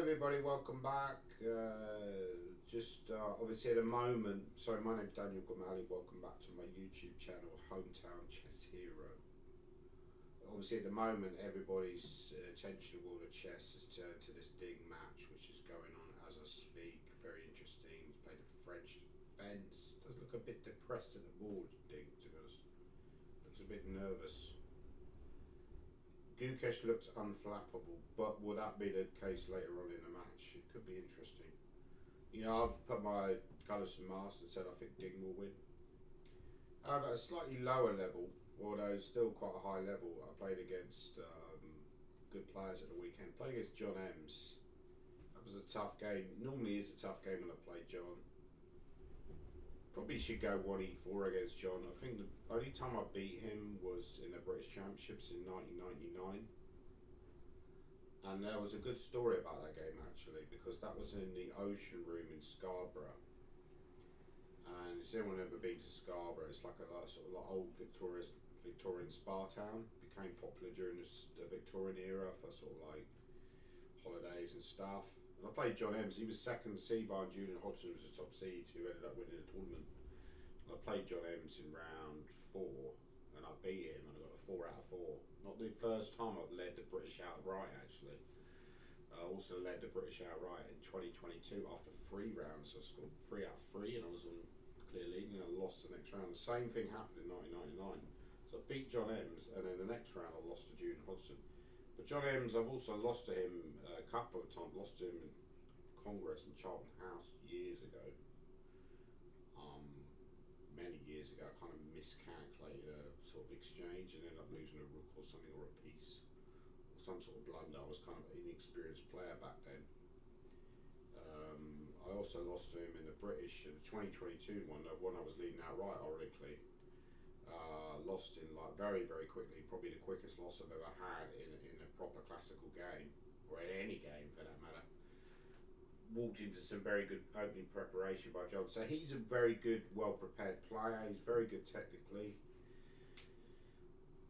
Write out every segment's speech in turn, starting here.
everybody, welcome back. Obviously at the moment, sorry, my name's Daniel Gumali. Welcome back to my YouTube channel, Hometown Chess Hero. Obviously at the moment, everybody's attention of all the chess has turned to this Ding match, which is going on as I speak. Very interesting. He's played a French defence. Does look a bit depressed at the board, Ding, to be honest. Looks a bit nervous. Gukesh looks unflappable, but will that be the case later on in the match? It could be interesting. You know, I've put my colours and masks and said I think Ding will win. However, at a slightly lower level, although still quite a high level, I played against good players at the weekend. Played against John Ems. That was a tough game. Normally is a tough game when I play John. Probably should go 1e4 against John. I think the only time I beat him was in the British Championships in 1999. And there was a good story about that game actually, because that was in the Ocean Room in Scarborough. And has anyone ever been to Scarborough? It's like a sort of like old Victorian spa town. Became popular during the Victorian era for sort of like holidays and stuff. And I played John Ems. He was second seed behind Julian Hodgson, who was a top seed, who ended up winning the tournament. And I played John Ems in round 4, and I beat him, and I got a 4 out of 4. Not the first time I've led the British outright, actually. I also led the British outright in 2022 after 3 rounds. So I scored 3 out of 3, and I was on clear lead, and I lost the next round. The same thing happened in 1999. So I beat John Ems, and then the next round I lost to Julian Hodgson. But John Ems, I've also lost to him a couple of times. Lost to him in Congress in Charlton House years ago. Many years ago, I kind of miscalculated a sort of exchange and ended up losing a rook or something, or a piece, or some sort of blunder. I was kind of an inexperienced player back then. I also lost to him in the British, the 2022 one, the one I was leading outright, ironically. Lost in like very, very quickly, probably the quickest loss I've ever had in a proper classical game, or in any game for that matter. Walked into some very good opening preparation by John. So he's a very good, well-prepared player. He's very good technically.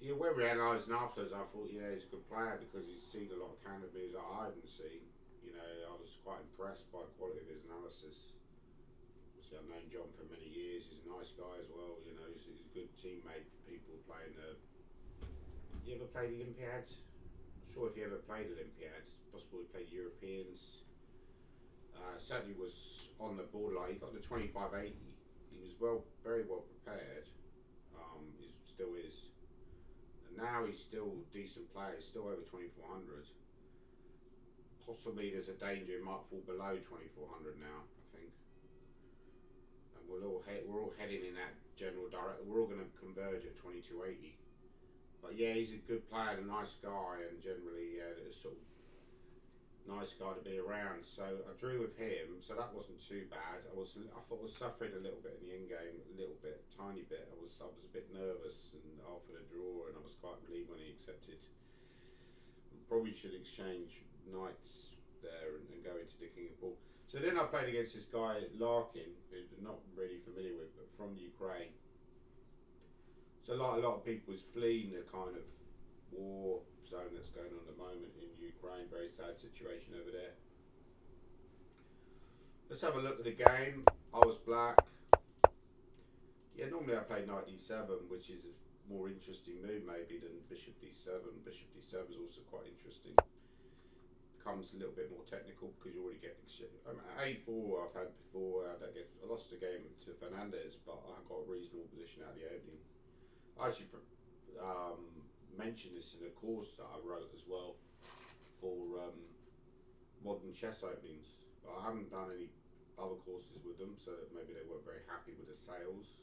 Yeah, when we analysed afterwards, I thought, he's a good player because he's seen a lot of counter moves that I hadn't seen. I was quite impressed by the quality of his analysis. Obviously, I've known John for many years. He's a nice guy as well. He's a good teammate for people playing the. You ever played Olympiads? Not sure if you ever played Olympiads. Possibly played Europeans. Certainly was on the borderline. He got the 2580. He was very well prepared. He still is. And now he's still a decent player. He's still over 2400. Possibly there's a danger it might fall below 2400 now, I think. And we're all heading in that general direction. We're all going to converge at 2280. But yeah, he's a good player, a nice guy, and generally a sort of nice guy to be around. So I drew with him, so that wasn't too bad. I thought I was suffering a little bit in the end game, tiny bit. I was a bit nervous and offered a draw, and I was quite relieved when he accepted. Probably should exchange knights there and go into the king of ball. So then I played against this guy Larkin, who I'm not really familiar with, but from Ukraine. So like a lot of people is fleeing the kind of war zone that's going on at the moment in Ukraine. Very sad situation over there. Let's have a look at the game. I was black. Yeah, normally I play knight d7, which is a more interesting move maybe than bishop d7. Bishop d7 is also quite interesting. Becomes a little bit more technical because you already get a4 I've had before. I lost the game to Fernandez, but I got a reasonable position out of the opening. I actually mentioned this in a course that I wrote as well for modern chess openings. But I haven't done any other courses with them, so that maybe they weren't very happy with the sales.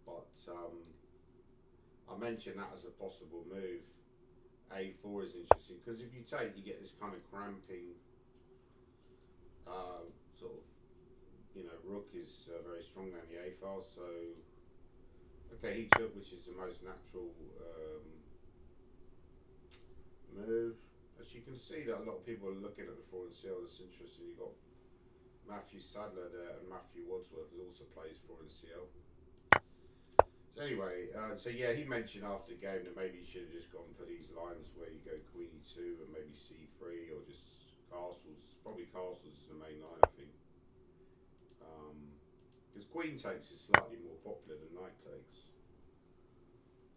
But I mentioned that as a possible move. A4 is interesting because if you take, you get this kind of cramping sort of, rook is very strong down the A file. So okay, he took, which is the most natural move. As you can see, that a lot of people are looking at the foreign CL. That's interesting. You've got Matthew Sadler there, and Matthew Wadsworth who also plays foreign CL. So anyway, he mentioned after the game that maybe you should have just gone for these lines where you go queen e2 and maybe c3, or just castles. Probably castles is the main line, I think. Because queen takes is slightly more popular than knight takes.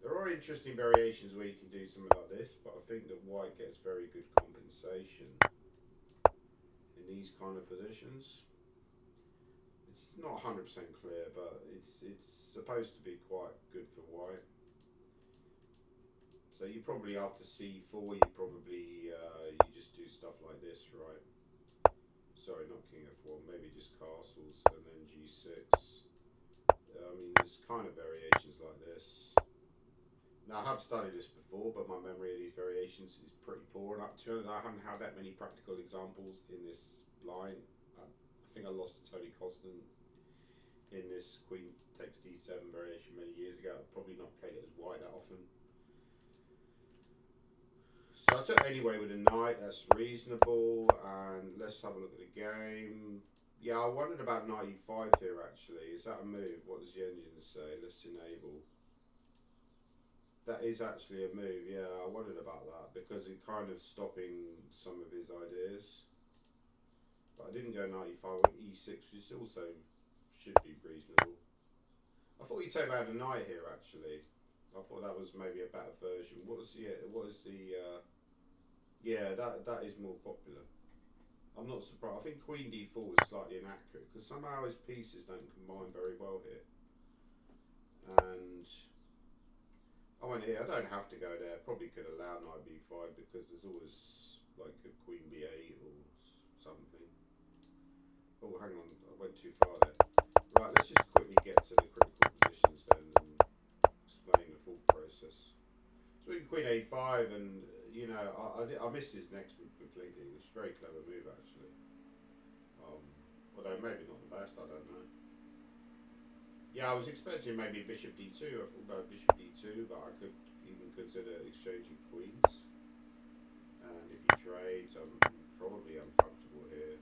There are interesting variations where you can do something like this, but I think that white gets very good compensation in these kind of positions. It's not 100% clear, but it's supposed to be quite good for white. So you probably after c4, you probably you just do stuff like this, right? Sorry, not king f1. Maybe just castles and then g6. I mean, there's kind of variations like this. Now, I have studied this before, but my memory of these variations is pretty poor. And up to I haven't had that many practical examples in this line. I think I lost to Tony Costin in this queen takes d7 variation many years ago. I've probably not played it as white that often. So I took anyway with a knight. That's reasonable. And let's have a look at the game. Yeah, I wondered about knight e5 here actually. Is that a move? What does the engine say? Let's enable. That is actually a move, yeah. I wondered about that because it kind of stopping some of his ideas. But I didn't go knight e5, I went e6, which also should be reasonable. I thought he'd take out a knight here actually. I thought that was maybe a better version. What is the yeah, that is more popular. I'm not surprised. I think queen d4 was slightly inaccurate because somehow his pieces don't combine very well here. And I went here. I don't have to go there. Probably could allow knight b5 because there's always like a queen b8 or something. Oh, hang on. I went too far there. Right, let's just quickly get to the critical positions then and explain the full process. So we can queen a5 and, you know, I missed his next move completely. It's a very clever move actually. Although maybe not the best, I don't know. Yeah, I was expecting maybe bishop d2. I thought about bishop d2, but I could even consider exchanging queens. And if he trades, I'm probably uncomfortable here.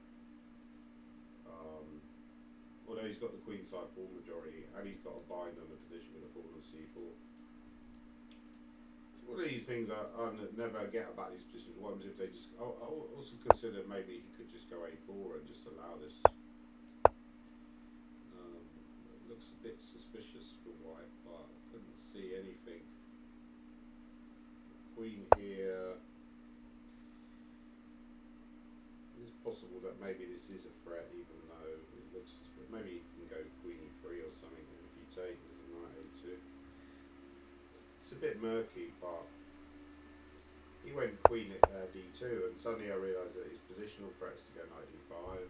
Although he's got the queen side pawn majority, and he's got a bind on the position with a pawn on c4. So one of these things I never get about these positions. What happens if they just? I'll also consider maybe he could just go a4 and just allow this. Looks a bit suspicious for white, but I couldn't see anything. Queen here. Is it possible that maybe this is a threat, even though it looks suspicious? Maybe you can go queen e3 or something, and if you take, there's a knight a2. It's a bit murky, but he went queen at d2, and suddenly I realised that his positional threats to go knight d5.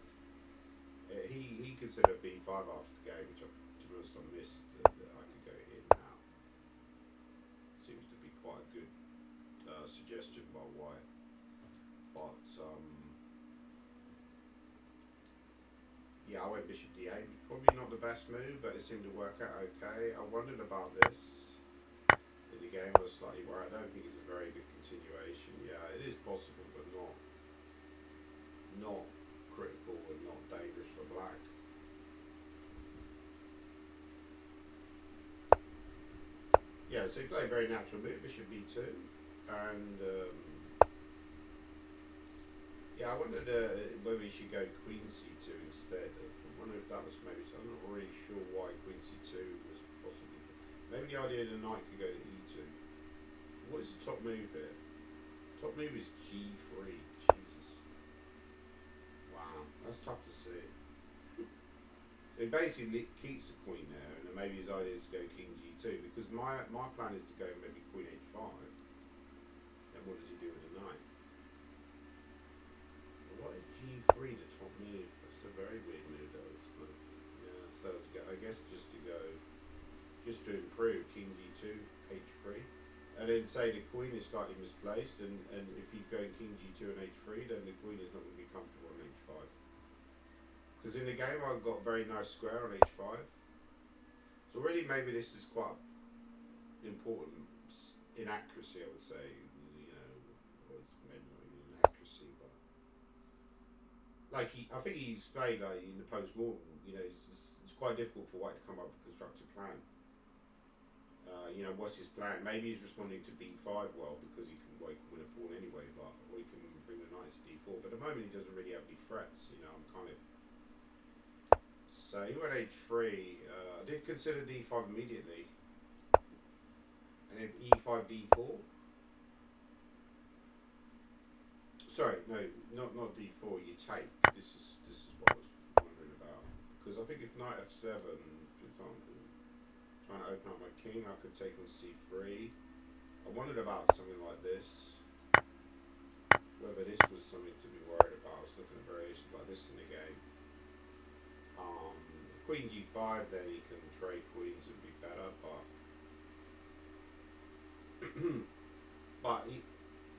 He considered b5 after the game, which I on this that I could go here now. Seems to be quite a good suggestion by white, but yeah, I went bishop d8. Probably not the best move, but it seemed to work out okay. I wondered about this in the game. I was slightly worried. I don't think it's a very good continuation. Yeah, it is possible, but not critical and not dangerous for black. Yeah, so he played a very natural move, bishop b2, and yeah, I wondered whether he should go queen c2 instead. I wonder if that was maybe, so I'm not really sure why queen c2 was possibly. Maybe the idea that the knight could go to e2. What is the top move here? Top move is g3. Jesus. Wow, that's tough to see. So he basically keeps the queen there, and then maybe his idea is to go king g2, because my plan is to go maybe queen h5. Then what does he do with the knight? Well, what is g3 the top move? That's a very weird move though, isn't it? Yeah, so I guess just to improve king g2, h3. And then say the queen is slightly misplaced, and if you go king g2 and h3, then the queen is not going to be comfortable on h5. Because in the game I've got a very nice square on h5. So really maybe this is quite important inaccuracy, I would say. You know, well, it's maybe not even inaccuracy, but like I think he explained like in the post-mortem, you know, it's quite difficult for white to come up with a constructive plan. You know, what's his plan? Maybe he's responding to b5 well because he can win a pawn anyway, but or he can bring the knight to d4. But the moment he doesn't really have any threats. You know, I'm kind of. So he went h3. I did consider d5 immediately, and then e5 d4. Sorry, no, not d4. You take. This is what I was wondering about, because I think if knight f7, for example, trying to open up my king, I could take on c3. I wondered about something like this. Whether this was something to be worried about. I was looking at variations like this in the game. Queen g5, then he can trade queens and be better, but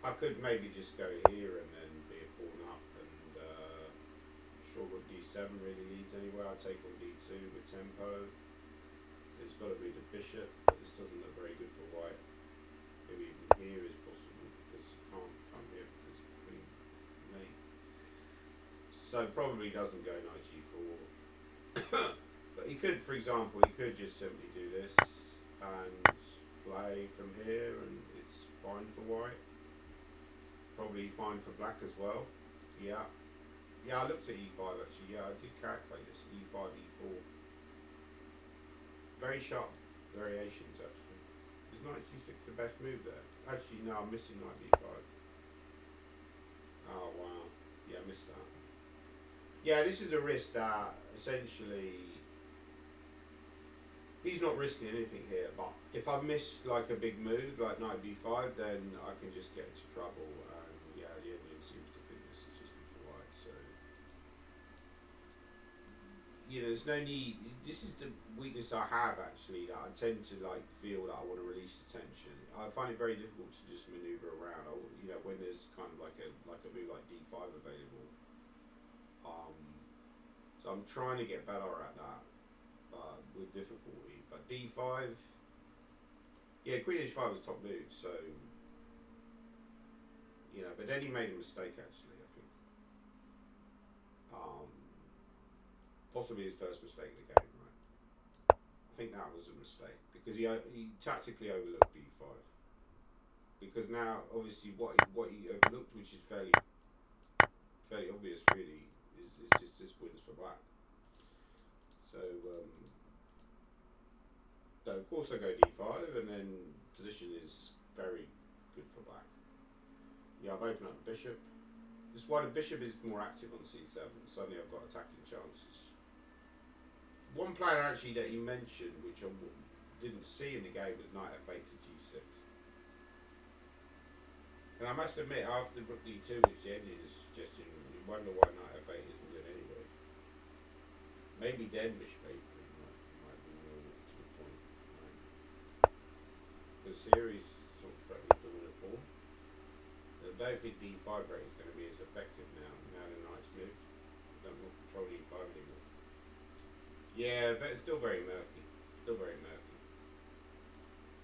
I could maybe just go here and then be a pawn up, and sure rook d7 really leads anywhere. I take on d2 with tempo. So it's got to be the bishop, but this doesn't look very good for white. Maybe even here is possible, because you can't come here because of queen mate. So probably doesn't go knight g4. But he could, for example, he could just simply do this and play from here, and it's fine for white. Probably fine for black as well. Yeah. Yeah, I looked at e5 actually. Yeah, I did calculate this. e5, e4. Very sharp variations actually. Is knight c6 the best move there? Actually, no, I'm missing knight b5. Oh, wow. Yeah, I missed that. Yeah, this is a risk that essentially he's not risking anything here, but if I miss like a big move like knight b5, then I can just get into trouble, and yeah, the Indian seems to think this is just good for white, so you know, there's no need. This is the weakness I have actually, that I tend to like feel that I want to release the tension. I find it very difficult to just maneuver around. You know, when there's kind of like a move like d5 available. So I'm trying to get better at that, but with difficulty. But d5, yeah, queen h5 was top move, so you know. But then he made a mistake actually, I think. Possibly his first mistake in the game, right? I think that was a mistake, because he tactically overlooked d5. Because now, obviously, what he overlooked, which is fairly obvious, really, is just this wins for black. So, of course I go d5, and then position is very good for black. Yeah, I've opened up the bishop. This is why the bishop is more active on c7. Suddenly I've got attacking chances. One plan actually that you mentioned, which I didn't see in the game, was knight f8 to g6. And I must admit, after rook d2, which ended the suggestion, you wonder why knight f8 isn't good anyway. Maybe then bishop a3 might be more to the point. Because here he's sort of threatening to win a pawn. I don't think d5 break is going to be as effective now the knight's moved. I don't want to control d5 anymore. Yeah, but it's still very murky. Still very murky.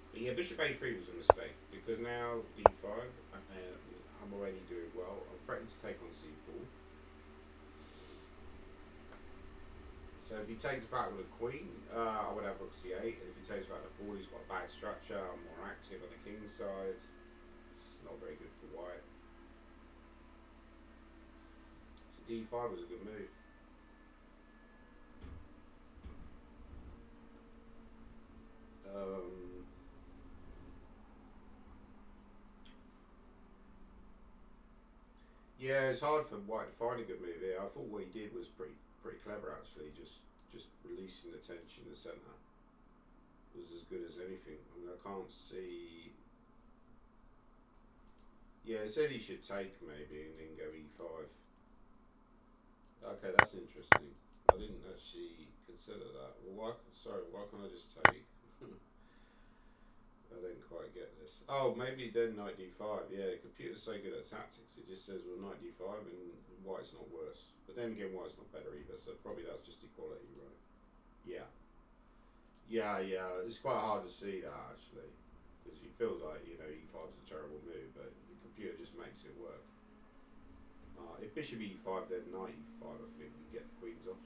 But yeah, bishop a3 was a mistake, because now d5, I'm already doing well. I'm threatening to take on c4. So if he takes back with a queen, I would have rook c8. And if he takes back the pawn, he's got a bad structure. I'm more active on the king's side. It's not very good for white. So d5 was a good move. Yeah, it's hard for white to find a good move here. I thought what he did was pretty clever actually. Just releasing the tension in the centre was as good as anything. I mean, I can't see. Yeah, it said he should take maybe and then go e5. Okay, that's interesting. I didn't actually consider that. Well, why can't I just take? I don't quite get this. Oh, maybe then knight d5. Yeah, the computer's so good at tactics, it just says, well, knight d5 and white's not worse. But then again, white's not better either, so probably that's just equality, right? Yeah. Yeah, it's quite hard to see that, actually. Because it feels like, you know, e5's a terrible move, but the computer just makes it work. If bishop e5, then knight e5, I think we get the queens off.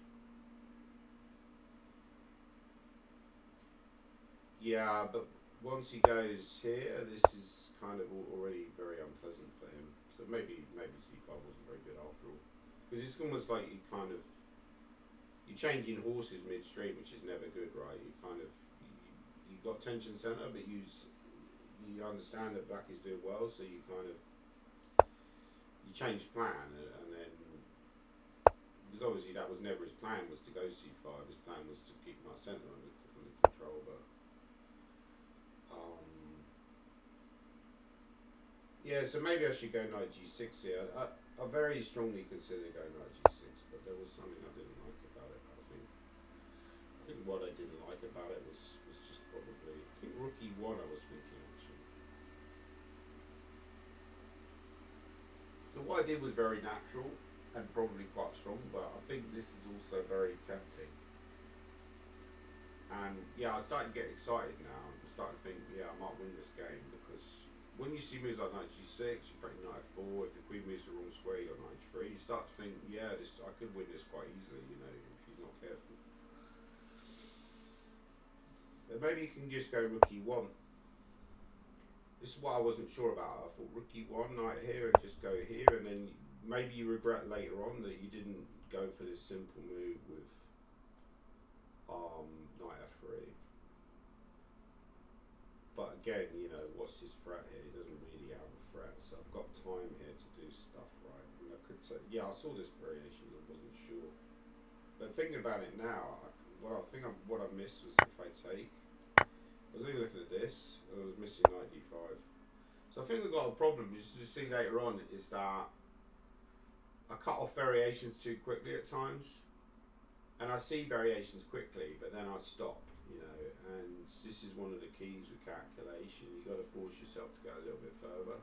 Yeah, but once he goes here, this is kind of already very unpleasant for him. So maybe c5 wasn't very good after all. because it's almost like you're changing horses midstream, which is never good, right? You kind of you got tension center, but you understand that black is doing well, so you kind of you change plan, and then because obviously that was never his plan, was to go c5. His plan was to keep my center under control, but yeah. So maybe I should go knight g6 here. I very strongly consider going knight g6, but there was something I didn't like about it. I think what I didn't like about it was just probably, I think rook e1 I was thinking actually. So what I did was very natural and probably quite strong, but I think this is also very tempting. And yeah, I started to get excited now. I'm starting to think, yeah, I might win this game, because when you see moves like knight g6, you're playing knight f4. If the queen moves the wrong square, you got knight h3. You start to think, yeah, I could win this quite easily, you know, if he's not careful. But maybe you can just go rook e1. This is what I wasn't sure about. I thought rook e1, knight here, and just go here, and then maybe you regret later on that you didn't go for this simple move with knight f3. But again, you know, what's his threat here? He doesn't really have a threat, so I've got time here to do stuff, right? And I could say, yeah, I saw this variation, I wasn't sure. But thinking about it now, what I missed was if I take. I was only looking at this, and I was missing knight d5. So I think we've got a problem, as you see later on, is that I cut off variations too quickly at times. And I see variations quickly, but then I stop, you know, and this is one of the keys with calculation. You've got to force yourself to go a little bit further.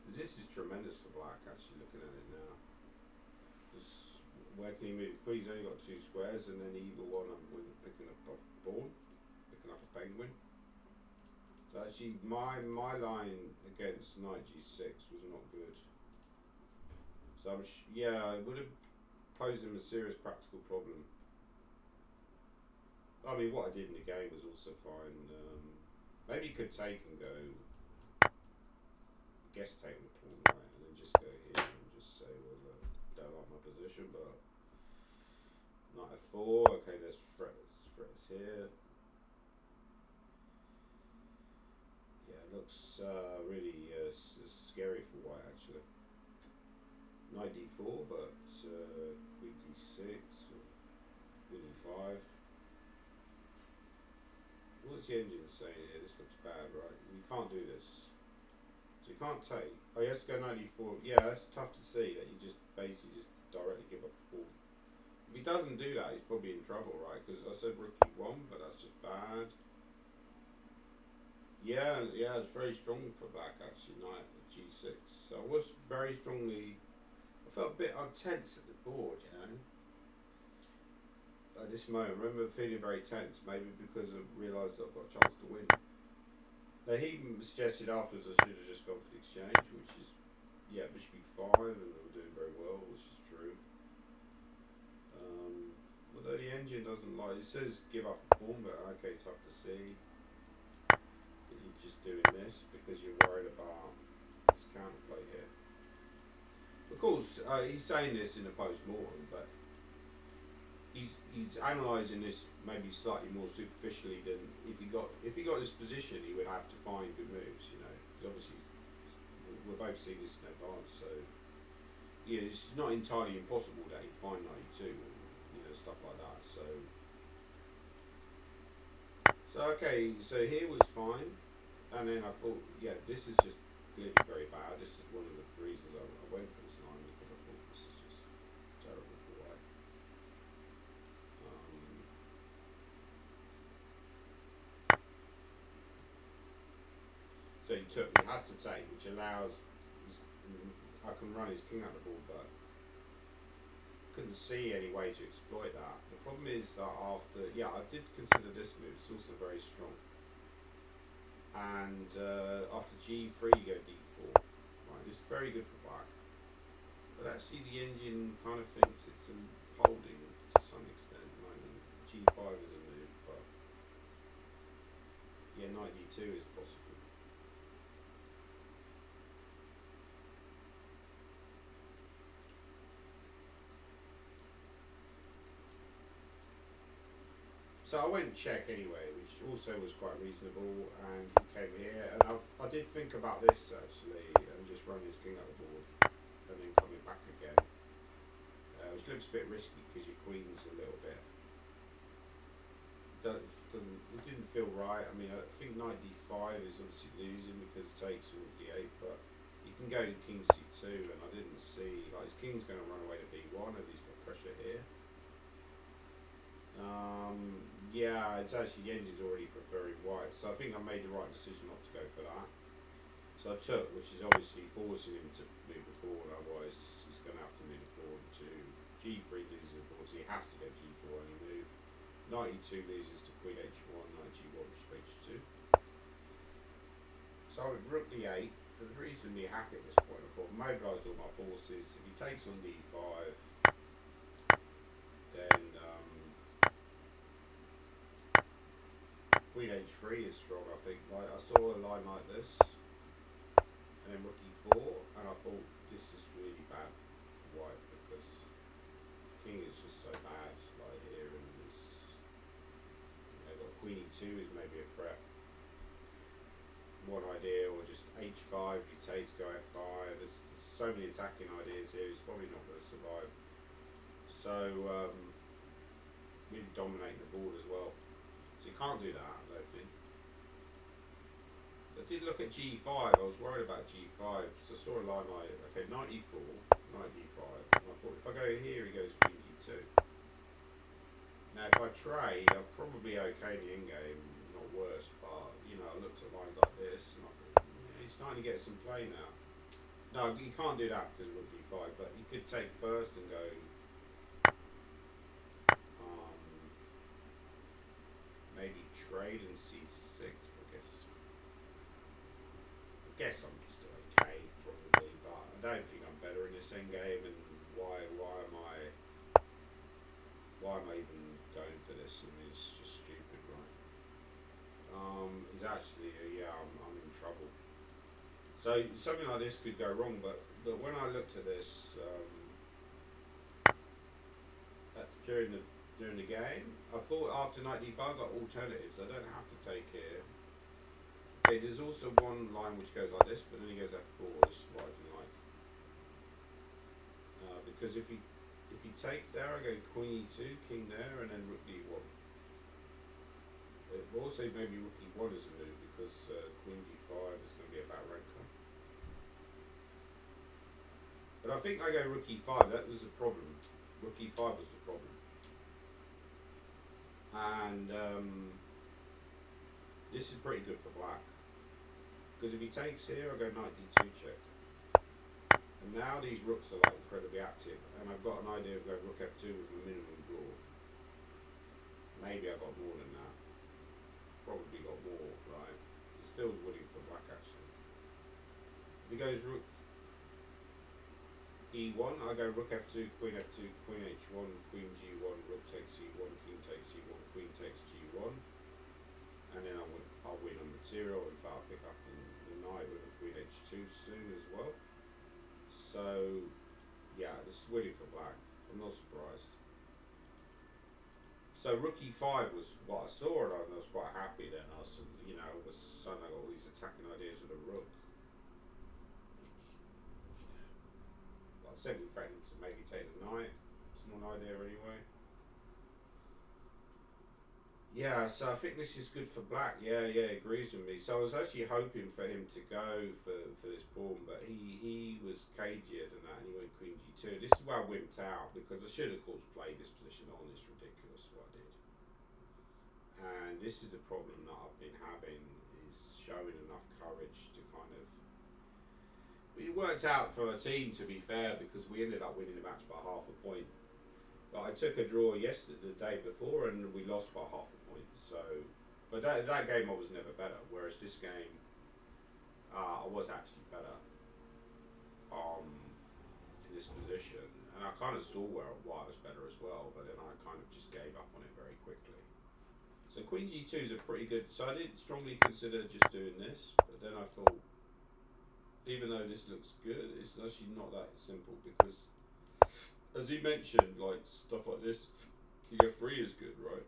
Because this is tremendous for black, actually, looking at it now. Just where can he move? Queen's only got 2 squares, and then either one I'm picking up a pawn, picking up a penguin. So actually, my line against knight g6 was not good. So yeah, it would have posed him a serious practical problem. I mean, what I did in the game was also fine. Maybe you could take and go, guess take the pawn, right, and then just go here and just say, well, don't like my position, but knight f4. Okay, there's threats here. Yeah, it looks really scary for white actually. Knight d4, but queen d6, queen e5. What's the engine saying here? This looks bad, right? You can't do this. So you can't take. Oh, he has to go knight e4. Yeah, that's tough to see that you just basically just directly give up a pawn. If he doesn't do that, he's probably in trouble, right? Because I said rook e1, but that's just bad. Yeah, it's very strong for black actually, knight g6. So I was very strongly. I felt a bit tense at the board, you know. At this moment, I remember feeling very tense, maybe because I realised that I've got a chance to win. He suggested afterwards I should have just gone for the exchange, which is, yeah, bishop e5, and we were doing very well, which is true. Although the engine doesn't like, it says give up a pawn, but okay, tough to see that you're just doing this because you're worried about this counterplay here. Of course, he's saying this in a post-mortem, but he's analysing this maybe slightly more superficially than if he got this position, he would have to find good moves. You know, obviously we're both seeing this in advance, so yeah, it's not entirely impossible that he'd find 92, you know, stuff like that. So okay, so here was fine, and then I thought, yeah, this is just clearly very bad. This is one of the reasons I went for this line, because I thought this is just terrible for white. So he has to take, which allows I can run his king out the board, but couldn't see any way to exploit that. The problem is that after, yeah, I did consider this move. It's also very strong. And after g3, you go d4. Right, it's very good for black. But actually, the engine kind of thinks it's holding to some extent. Like g5 is a move, but yeah, knight d2 is possible. So I went check anyway, which also was quite reasonable, and he came here, and I did think about this actually, and just running his king up the board, and then coming back again, which looks a bit risky because your queen's a little bit, it didn't feel right. I mean, I think knight d5 is obviously losing because it takes rook d8, but you can go king c2, and I didn't see, like, his king's going to run away to b1, and he's got pressure here. Yeah, it's actually the engine's already preferring white, so I think I made the right decision not to go for that. So I took, which is obviously forcing him to move the pawn, otherwise he's going to have to move the pawn to g3, loses the pawn, so he has to go g4 any move. Knight e2 loses to queen h1, knight g1, bishop h2. So I would rook d8. I was reasonably happy at this point. I thought, mobilised all my forces. If he takes on d5, then queen h3 is strong, I think. Like, I saw a line like this, and then rook e4, and I thought this is really bad for white because king is just so bad. Like here, and this, got queen e2 is maybe a threat. One idea, or just h5, he takes, go f5. There's so many attacking ideas here. He's probably not going to survive. So really dominate the board as well. So you can't do that, I don't think. I did look at g5. I was worried about g5. So I saw a line like, okay, knight e4, knight d5. And I thought if I go here, he goes queen g2. Now if I trade, I'm probably okay in the endgame, not worse. But you know, I looked at lines like this, and I thought, he's starting to get some play now. No, you can't do that because of rook e5. But you could take first and go. Maybe trade and c6. I guess I'm still okay, probably, but I don't think I'm better in this endgame. And why am I even going for this? I mean, it's just stupid, right? It's actually I'm in trouble. So something like this could go wrong, but when I looked at this during the game, I thought after knight d5 I got alternatives. I don't have to take here. Okay, there's also one line which goes like this, but then he goes f4. This is what I didn't like. Because if he takes there, I go queen e2, king there, and then rook d1. Also maybe rook e1 is a move because queen d5 is going to be a bad rancor. But I think I go rook e5. That was the problem. Rook e5 was the problem. And this is pretty good for black. Because if he takes here, I go knight d2 check. And now these rooks are like incredibly active. And I've got an idea of going rook f2 with a minimum draw. Maybe I got more than that. Probably got more, right? This feels winning for black actually. If he goes rook e1, I go rook f2, queen h1, queen g1, rook takes e1, king takes e1, queen takes g1, and then I'll win on material. In fact, I'll pick up the knight with a queen h2 soon as well. So yeah, this is winning for black. I'm not surprised. So rook e5 was what I saw, and I was quite happy then. I was, all of a sudden I got all these attacking ideas with a rook. Simply threatening to maybe take the knight. It's not an idea anyway. Yeah, so I think this is good for black. Yeah, agrees with me. So I was actually hoping for him to go for this pawn, but he was cagier than that, and he went queen g2. This is where I wimped out, because I should of course played this position on. It's ridiculous what I did. And this is the problem that I've been having, is showing enough courage to kind of. It worked out for a team, to be fair, because we ended up winning the match by half a point. But I took a draw the day before, and we lost by half a point. So, but that game I was never better. Whereas this game, I was actually better in this position, and I kind of saw why I was better as well. But then I kind of just gave up on it very quickly. So queen g2 is a pretty good. So I did strongly consider just doing this, but then I thought, even though this looks good, it's actually not that simple, because, as he mentioned, like stuff like this, king f3 is good, right?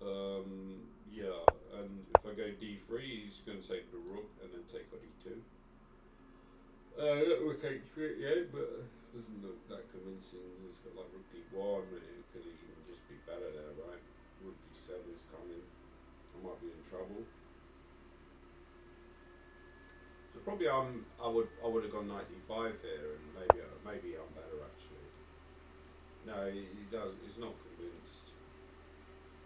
Yeah, and if I go d3, he's going to take the rook and then take on e2. That rook h3 yeah, but doesn't look that convincing. He's got like rook d1, and it could even just be better there, right? Rook d7 is coming. I might be in trouble. So probably I would have gone knight d5 here, and maybe I'm better actually. No, he does. He's not convinced.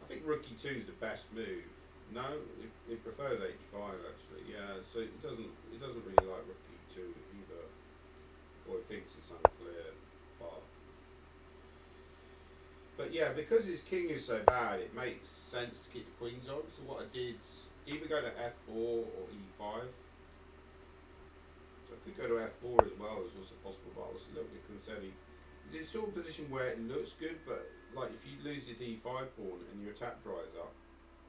I think rook e2 is the best move. No, he prefers h5 actually. Yeah, so he doesn't really like rook e2 either, or he thinks it's unclear. But yeah, because his king is so bad, it makes sense to keep the queens on. So what I did, either go to f4 or e5. So I could go to f4 as well, as also possible, but I was a little bit concerned. It's sort of position where it looks good, but like if you lose your d5 pawn and your attack dries up,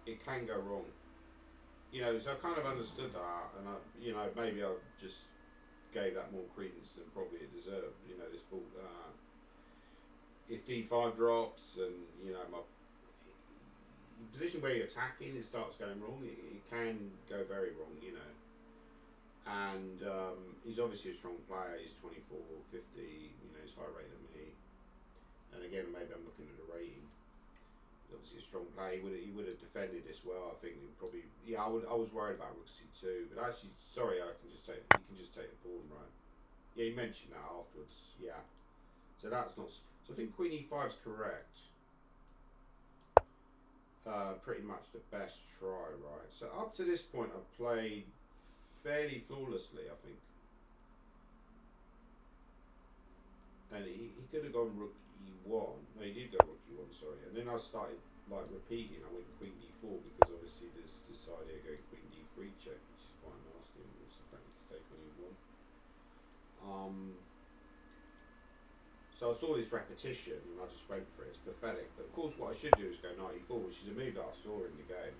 it can go wrong. You know, so I kind of understood that, and maybe I just gave that more credence than probably it deserved. You know, this full if d5 drops and my position where you're attacking it starts going wrong, it can go very wrong. And he's obviously a strong player. He's 24, 50. He's higher rated than me. And again, maybe I'm looking at the rating. He's obviously a strong player. He would have defended this well. I think probably. Yeah, I was worried about rook c2, but actually, sorry, he can just take the pawn, right? Yeah, you mentioned that afterwards. Yeah, so that's not. So I think queen e5 is correct. Pretty much the best try, right? So up to this point, I've played fairly flawlessly, I think. And he could have gone rook e1. No, he did go rook e1, sorry. And then I started like repeating. I went queen d4 because obviously there's this idea going queen d3 check, which is quite nasty. And also frankly to take on e1. So I saw this repetition and I just went for it. It's pathetic. But of course, what I should do is go knight e4, which is a move that I saw in the game.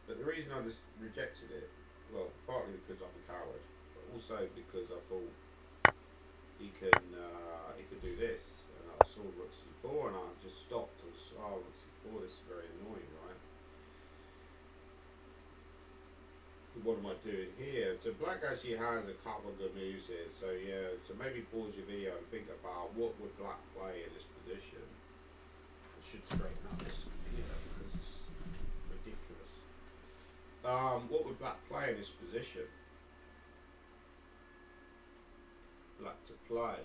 But the reason I just rejected it, well, partly because I'm a coward, but also because I thought he could do this, and I saw rook c4, and I just stopped and just rook c4. This is very annoying, right? What am I doing here? So black actually has a couple of good moves here. So yeah, so maybe pause your video and think about what would black play in this position. I should straighten up this video because it's ridiculous. What would black play in this position? Black to play.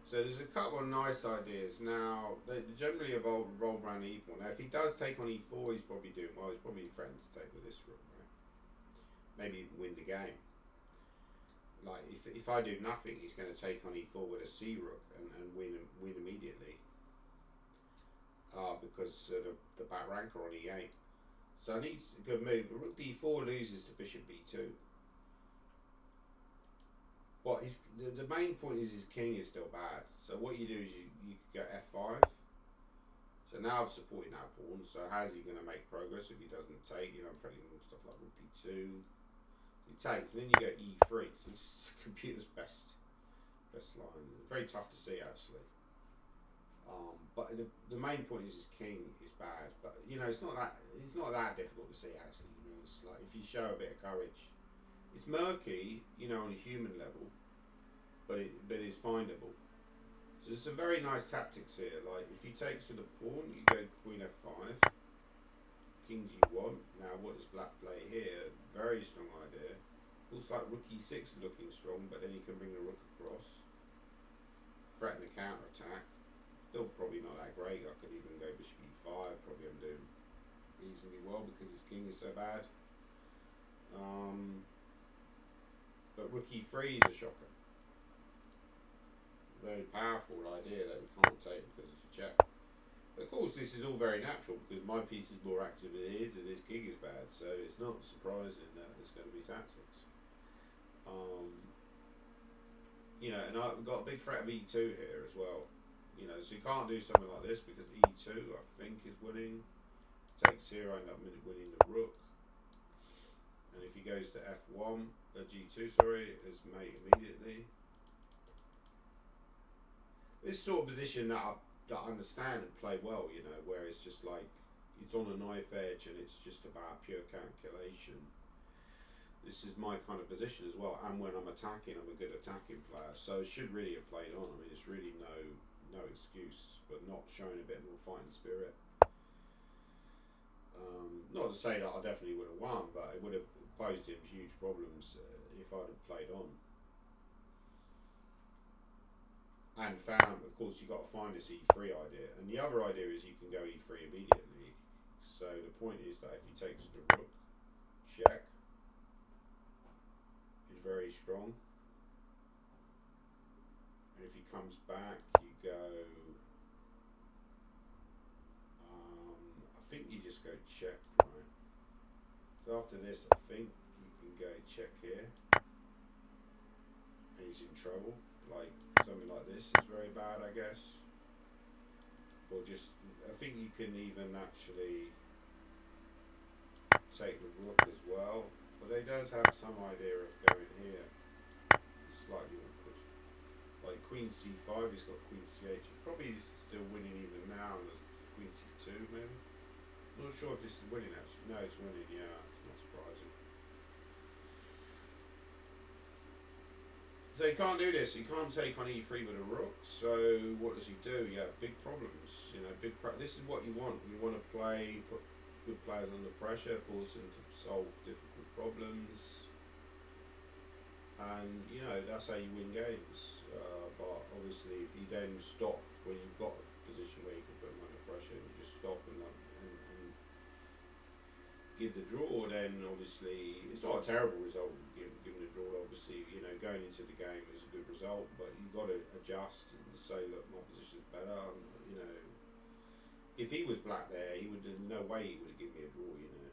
So there's a couple of nice ideas. Now, they generally revolve around the e-pawn. Now, if he does take on e4, he's probably doing well. He's probably threatening to take with this rook, right? Maybe even win the game. Like, if I do nothing, he's going to take on e4 with a c rook and win immediately. Because the back rank are on e8. So I need a good move. Rook d4 loses to bishop b2. Well, the main point is his king is still bad. So what you do is you could go f5. So now I've supported that pawn. So how's he going to make progress if he doesn't take? I'm threatening stuff like rook d2. He takes, and then you go e3. So this is the computer's best line. It's very tough to see actually. But the main point is his king is bad. But it's not that difficult to see actually. It's like if you show a bit of courage. It's murky, on a human level, but it's findable. So there's some very nice tactics here. Like if he takes with the pawn, you go queen f5, king g1. Now what does black play here? Very strong idea. Looks like rook e6 is looking strong, but then he can bring the rook across, threaten a counter attack. Still probably not that great. I could even go bishop e5. Probably I'm doing reasonably well because his king is so bad. But rook e3 is a shocker. Very powerful idea that you can't take because it's a check. But of course, this is all very natural because my piece is more active than his and his king is bad. So it's not surprising that there's going to be tactics. And I've got a big threat of e2 here as well. So you can't do something like this because e2 I think is winning. Takes here, I end up winning the rook. And if he goes to f1, G2, sorry, as mate immediately. This sort of position that I understand and play well, you know, where it's just like it's on a knife edge and it's just about pure calculation. This is my kind of position as well, and when I'm attacking, I'm a good attacking player, so it should really have played on. I mean, it's really no excuse, but not showing a bit more fighting spirit. Not to say that I definitely would have won, but it would have posed him huge problems if I'd have played on. And found, of course, you've got to find this E3 idea, and the other idea is you can go E3 immediately. So the point is that if he takes the rook, check is very strong, and if he comes back, you go. I think you just go check, right? So after this, I think you can go check here, and he's in trouble. Like something like this is very bad, I guess. Or just, I think you can even actually take the rook as well. But he does have some idea of going here. It's slightly awkward. Like Queen C5, he's got Queen C8. Probably this is still winning even now. And there's Queen C2 maybe. I'm not sure if this is winning actually. No, it's winning, yeah, it's not surprising. So he can't do this. He can't take on E3 with a rook. So what does he do? Yeah, big problems. You know, this is what you want. You want to play, put good players under pressure, force them to solve difficult problems, and you know that's how you win games. But obviously, if you then stop when you've got a position where you can put them under pressure, and you just stop and give the draw, then obviously it's not a terrible result given the draw. Obviously, you know, going into the game is a good result, but you've got to adjust and say, look, my position's better. And, you know, if he was black there, he would no way he would have given me a draw. You know,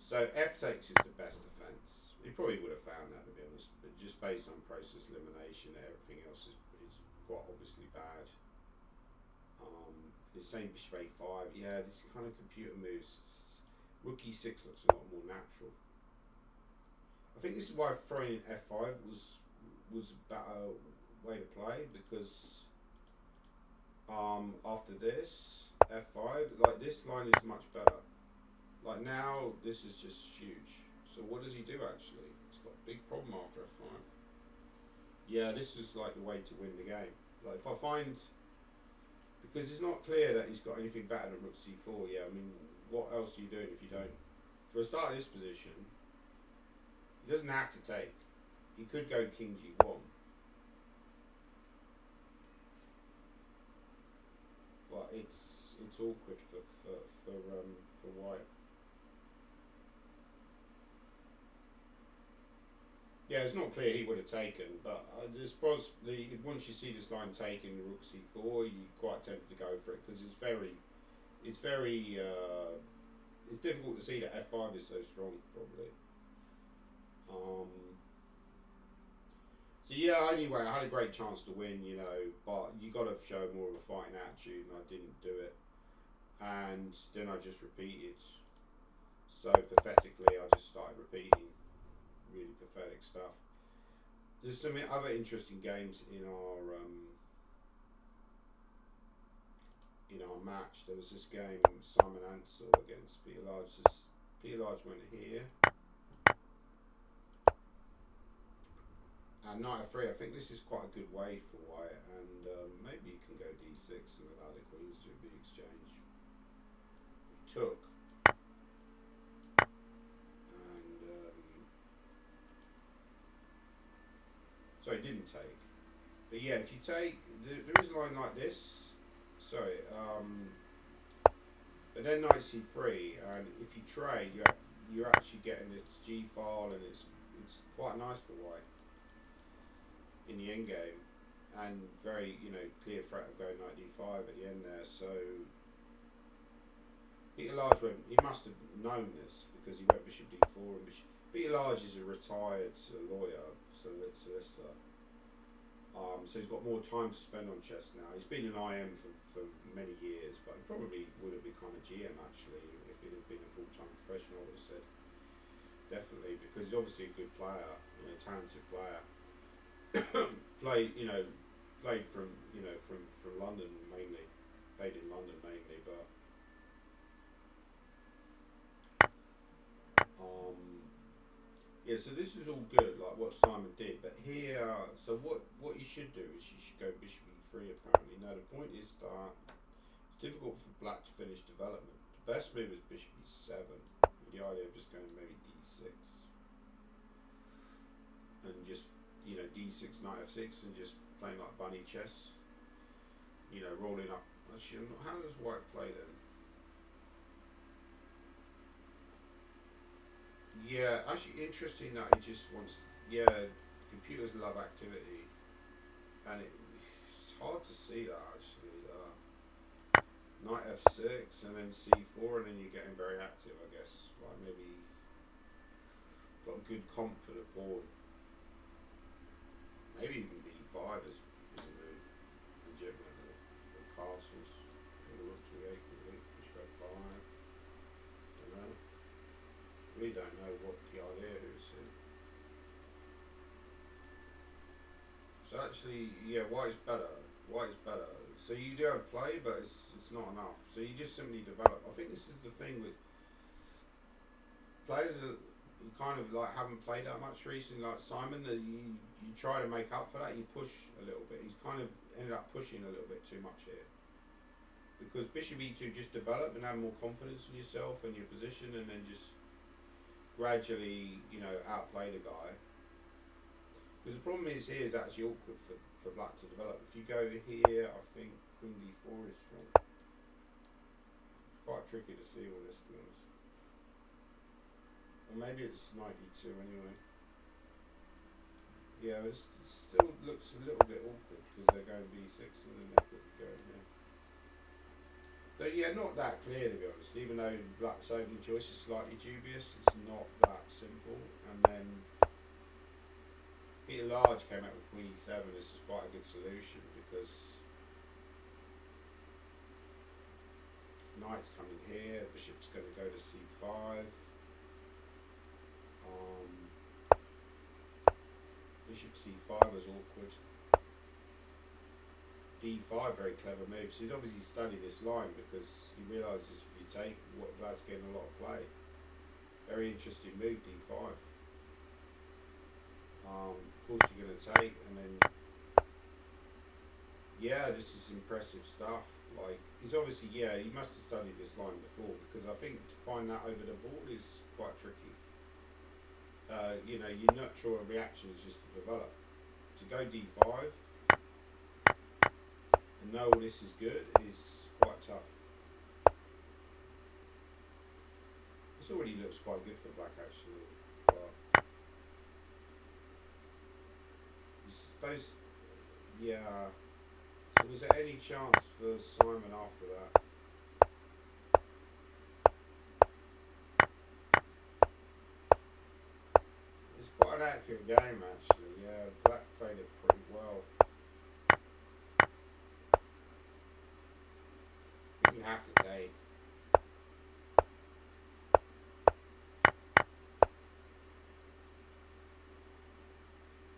so F takes is the best defense. He probably would have found that, to be honest, but just based on process elimination, everything else is quite obviously bad. The same bishop A5, yeah, this kind of computer moves. Rook E6 looks a lot more natural. I think this is why throwing in F5 was a better way to play, because after this F5, like this line is much better. Like now, this is just huge. So what does he do actually? He's got a big problem after F5. Yeah, this is like the way to win the game. Like if I find, because it's not clear that he's got anything better than Rook C4. Yeah, I mean, what else are you doing if you don't? For a start of this position, he doesn't have to take. He could go King G1. But it's awkward for white. Yeah, it's not clear he would have taken, but there's possibly, once you see this line taking the Rook C4, you're quite tempted to go for it, because it's difficult to see that F5 is so strong, probably. So yeah, anyway, I had a great chance to win, you know, but you got to show more of a fighting attitude, and I didn't do it. And then I just repeated. So pathetically, I just started repeating really pathetic stuff. There's some other interesting games in our match. There was this game, Simon Ansell against Peter Large. Peter Large went here. And knight f3, I think this is quite a good way for white, and maybe you can go d6 and allow the queens to be exchanged. Took. And so he didn't take. But yeah, if you take, there is a line like this. Sorry, but then knight c3, and if you trade, you're actually getting this g file, and it's quite nice for white in the end game, and very, you know, clear threat of going knight d5 at the end there. So Peter Large he must have known this, because he went bishop d4 and bishop. Peter Large is a retired lawyer, solicitor. So he's got more time to spend on chess now. He's been an IM for many years, but he probably would have become a GM actually if he'd have been a full-time professional, I would have said. definitely, because he's obviously a good player, talented player. Played, played from London mainly, played in London mainly, but um, yeah. So this is all good, like what Simon did, but here, so what you should do is you should go bishop e3. Apparently, now the point is that it's difficult for black to finish development. The best move is bishop e7, with the idea of just going maybe d6 and just d6 knight f6 and just playing like bunny chess. Rolling up. Actually, how does white play then? Yeah, actually interesting that he just wants. Yeah, computers love activity, and it's hard to see that actually. Knight f6 and then c4, and then you're getting very active, I guess. Like maybe got a good comp for the board. Maybe even b5 is a move. Legitimate or castles. Rook to a8 complete. Bishop f5. Don't know. We don't know what the idea is here. So actually, yeah, white is better. White is better. So you do have play, but it's not enough. So you just simply develop. I think this is the thing with players who kind of like haven't played that much recently, like Simon. That you try to make up for that. You push a little bit. He's kind of ended up pushing a little bit too much here. Because bishop e2 just develop and have more confidence in yourself and your position, and then just gradually, outplay the guy. Because the problem is here is actually awkward for black to develop. If you go here, I think queen d4 is strong. It's quite tricky to see all this, to be honest. Or maybe it's knight d2 anyway. Yeah, it still looks a little bit awkward because they're going b6 and then they could go here. But yeah, not that clear to be honest. Even though black's opening choice is slightly dubious, it's not that simple. And then Peter Large came out with queen e7. This is quite a good solution because knight's coming here, bishop's going to go to c5. Bishop c5 was awkward. d5, very clever move. So he's obviously studied this line because he realises if you take, Vlad's getting a lot of play. Very interesting move, d5. Of course you're going to take, and then yeah, this is impressive stuff. Like he's obviously, he must have studied this line before, because I think to find that over the board is quite tricky. Your natural reaction is just to develop. To go d5 and know all this is good is quite tough. This already looks quite good for black actually. But I suppose, yeah. Was there any chance for Simon after that? It's quite an accurate game actually, yeah. Black played it pretty well. You have to take.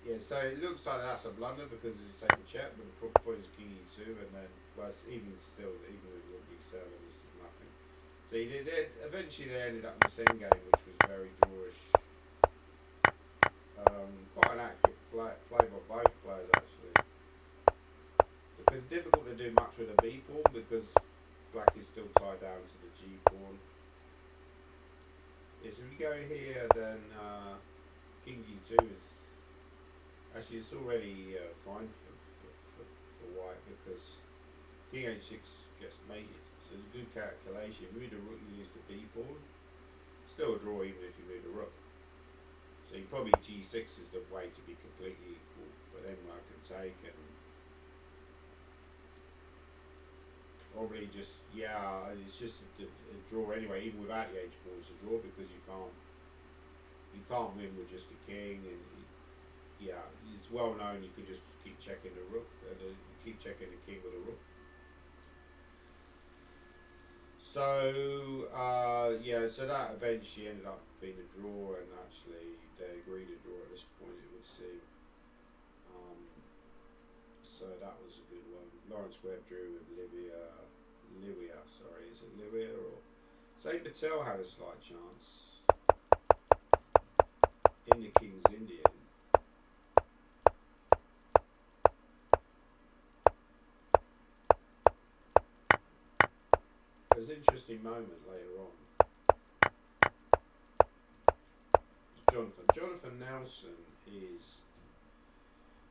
Yeah, so it looks like that's a blunder because he's taking check, but the point is king e2, and then, well, even still, even with rook e7, this is nothing. So eventually they ended up in the same game, which was very drawish. Quite an accurate play by both players actually. Because it's difficult to do much with a b pawn because black is still tied down to the g pawn. Yeah, so if we go here, then king g2 is actually, it's already fine for white because king h6 gets mated. So it's a good calculation. If you move the rook, you lose the b pawn. Still a draw even if you move the rook. So you probably g6 is the way to be completely equal. But then I can take and probably just, it's just a draw anyway. Even without the h pawn, it's a draw because you can't win with just a king, and it's well known you could just keep checking the rook and keep checking the king with a rook. So yeah, so that eventually ended up being a draw, and actually they agreed to draw at this point. It would seem. Um, so that was a good one. Lawrence Webb drew with Livia. Sorry, is it Livia or Saint Patel had a slight chance in the King's Indian. There's an interesting moment later on. Jonathan Nelson is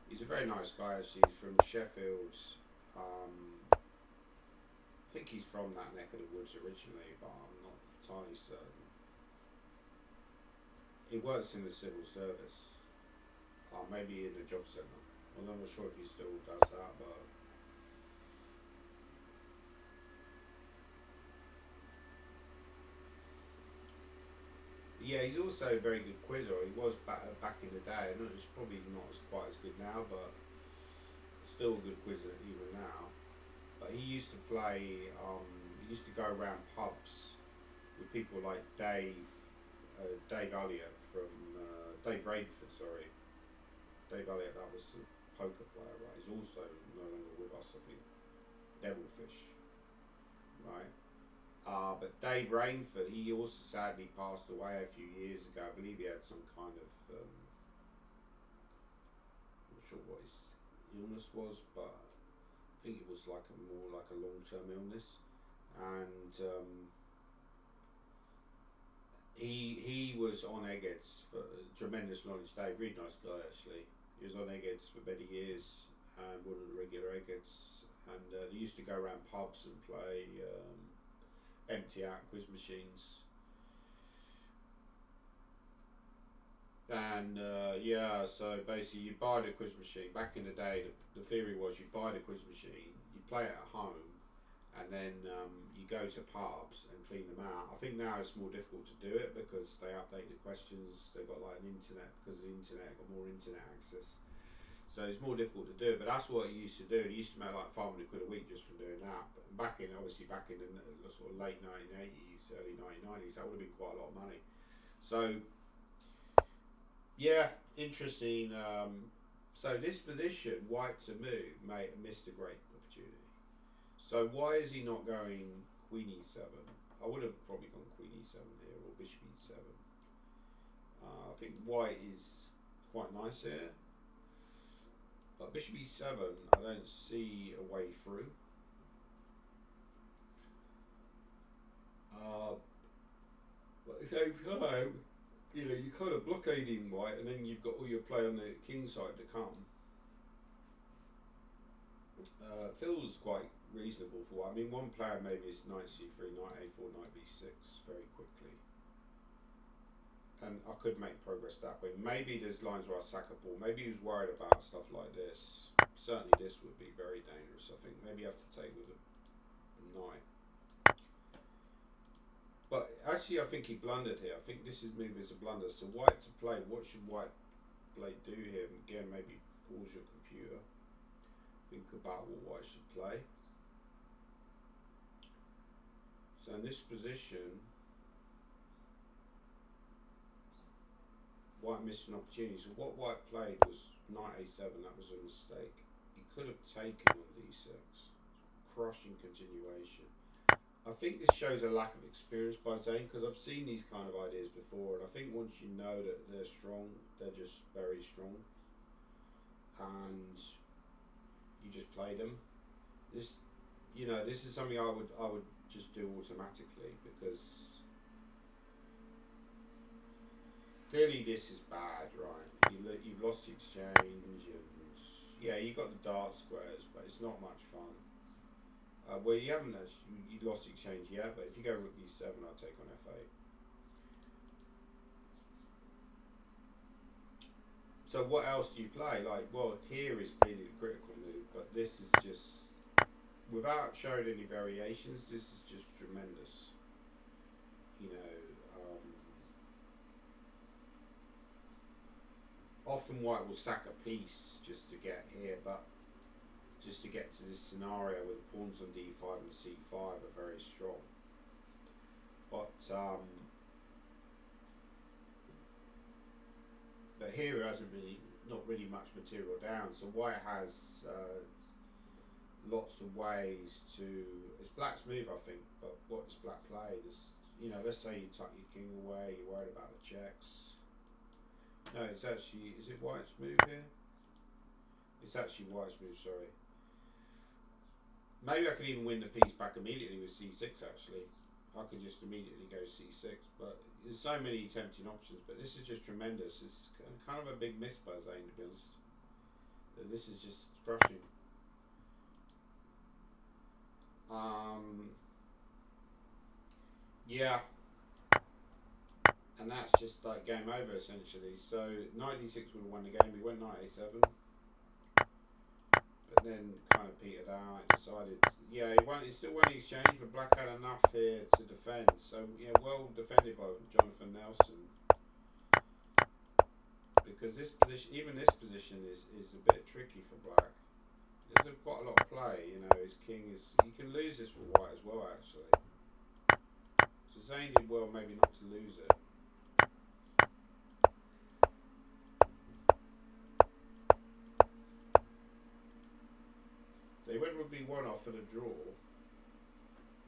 he's a very nice guy. Actually, he's from Sheffield. I think he's from that neck of the woods originally, but I'm not entirely certain. He works in the civil service, maybe in the job centre. I'm not sure if he still does that, but yeah, he's also a very good quizzer. He was back in the day. I know it's probably not quite as good now, but still a good quizzer even now. But he used to play. He used to go around pubs with people like Dave Elliott from Dave Rainford. Sorry, Dave Elliott. That was a poker player, right? He's also no longer with us. I think Devilfish, right? But Dave Rainford, he also sadly passed away a few years ago. I believe he had some kind of, I'm not sure what his illness was, but I think it was like a more like a long-term illness. And he was on Eggheads for tremendous knowledge. Dave, really nice guy actually. He was on Eggheads for many years and one of the regular Eggheads. And he used to go around pubs and play. Empty out quiz machines. And yeah, so basically you buy the quiz machine. Back in the day, the theory was you buy the quiz machine, you play it at home, and then you go to pubs and clean them out. I think now it's more difficult to do it because they update the questions. They've got like an internet, because of the internet, got more internet access. So it's more difficult to do, but that's what you used to do. You used to make like 500 quid a week just from doing that. But back in the sort of late 1980s, early 1990s, that would have been quite a lot of money. So yeah, interesting. So this position, white to move, missed a great opportunity. So why is he not going queen e7? I would have probably gone queen e7 here or bishop e7. I think white is quite nice here. But bishop e7, I don't see a way through. But at the same time, you're kind of blockading white, and then you've got all your play on the king side to come. Feels quite reasonable for white. I mean, one player maybe is knight c3, knight a4, knight b6 very quickly. And I could make progress that way. Maybe there's lines where I sack a pawn. Maybe he was worried about stuff like this. Certainly this would be very dangerous, I think. Maybe you have to take with a knight. But actually I think he blundered here. I think this is move is a blunder. So white to play. What should white play do here? Again, maybe pause your computer. Think about what white should play. So in this position, white missed an opportunity. So what white played was knight a7. That was a mistake. He could have taken on d6. Crushing continuation. I think this shows a lack of experience by Zane, because I've seen these kind of ideas before, and I think once you know that they're strong, they're just very strong, and you just play them. This, this is something I would just do automatically, because clearly this is bad, right? You've lost the exchange, and yeah, you got the dart squares, but it's not much fun. Well, you haven't you lost the exchange yet, but if you go rook d7, I'll take on f8. So what else do you play? Like, well, here is clearly the critical move, but this is just, without showing any variations, this is just tremendous. Often white will sack a piece just to get here, but just to get to this scenario where the pawns on d5 and c5 are very strong. but here it hasn't really, not really much material down. So white has lots of ways to. It's black's move, I think. But what does black play? Let's say you tuck your king away. You're worried about the checks. No, it's actually. Is it white's move here? It's actually white's move. Sorry. Maybe I could even win the piece back immediately with c6. Actually, I could just immediately go c6. But there's so many tempting options. But this is just tremendous. It's kind of a big miss by Zane, to be honest. This is just crushing. Yeah. And that's just like game over essentially. So knight d6 would have won the game. He went knight a7, but then kind of petered out. Decided, yeah, he still won the exchange, but black had enough here to defend. So yeah, well defended by Jonathan Nelson. Because this position, even this position, is a bit tricky for black. There's quite a lot of play. His king is. You can lose this for white as well, actually. So Zane did well, maybe not to lose it. So he went rook b1 off for the draw.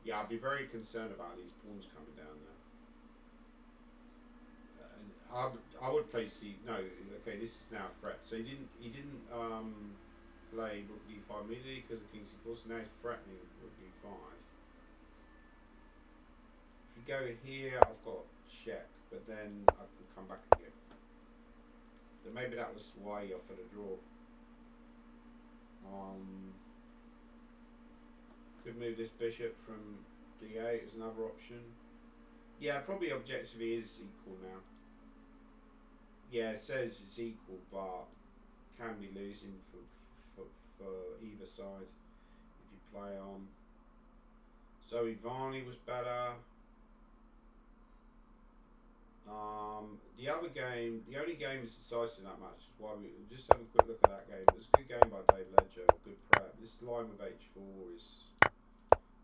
Yeah, I'd be very concerned about these pawns coming down there. I would play c. No, okay, this is now a threat. So he didn't play rook d5 immediately because of king c4. So now he's threatening rook d5. If you go here, I've got check, but then I can come back again. So maybe that was why he offered a draw. Could move this bishop from d8 as another option. Yeah, probably objectively is equal now. Yeah, it says it's equal, but can be losing for either side if you play on. So Ivani was better. The other game, the only game is decisive that much. Why we just have a quick look at that game. It was a good game by Dave Ledger. Good prep. This line with h4 is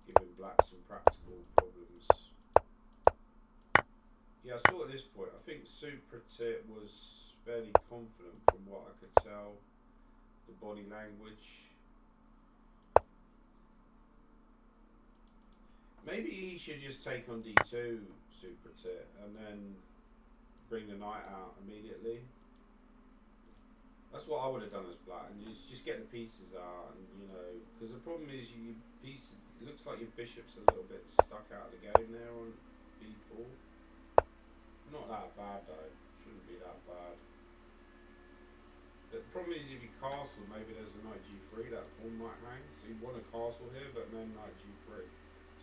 giving black some practical problems. Yeah, I saw at this point. I think Supratit was fairly confident from what I could tell. The body language. Maybe he should just take on d2 Supratit and then bring the knight out immediately. That's what I would have done as black, and just get the pieces out, and because the problem is it looks like your bishop's a little bit stuck out of the game there on b4. Not that bad though, shouldn't be that bad. But the problem is if you castle, maybe there's a knight g3, that pawn might hang. So you want a castle here, but then knight g3.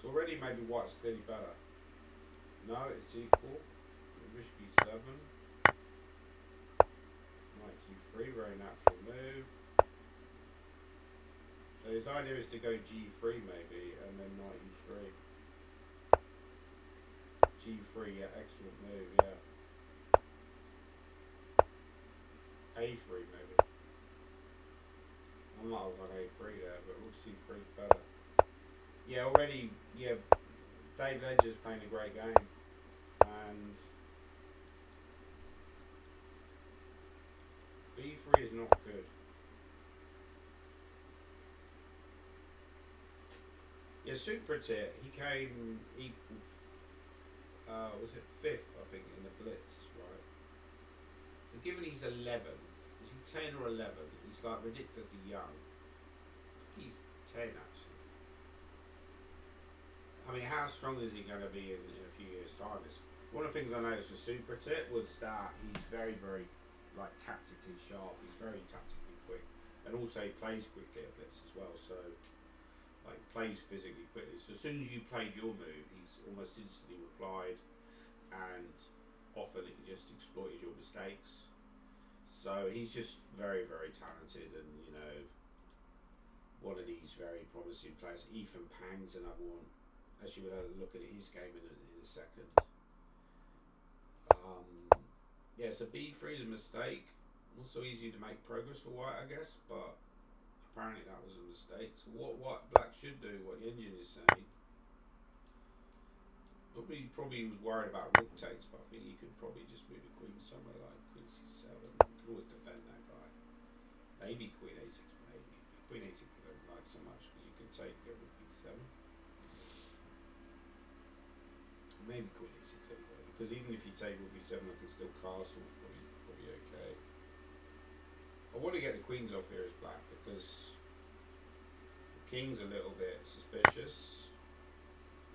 So already maybe white's clearly better. No, it's equal. Bishop e7. Knight g3, very natural move. So his idea is to go g3 maybe, and then knight e3. g3, yeah, excellent move, yeah. a3 maybe. I'm not on a3 there, but rook c3 is better. Yeah, already, yeah, Dave Ledger's playing a great game. And b3 is not good. Yeah, Supratit, he came equal, was it 5th, I think, in the Blitz, right? So given he's 11, is he 10 or 11? He's like ridiculously young. He's 10 actually. I mean, how strong is he going to be in a few years' time? One of the things I noticed with Supratit was that he's very, very tactically sharp. He's very tactically quick, and also he plays quickly at Blitz as well. So plays physically quickly. So as soon as you played your move, he's almost instantly replied, and often he just exploited your mistakes. So he's just very, very talented, and one of these very promising players. Ethan Pang's another one. Actually, we'll have a look at his game in a second. Yeah, so b3 is a mistake. Not so easy to make progress for white, I guess, but apparently that was a mistake. So what black should do, what the engine is saying, Probably was worried about rook takes, but I think you could probably just move the queen somewhere like queen c7. You could always defend that guy. Maybe queen a6, maybe. Queen a6 I don't like so much because you can take rook b7. Maybe queen a6 anyway, because even if you take rook b7, I can still castle. Probably okay. I want to get the queens off here as black because the king's a little bit suspicious.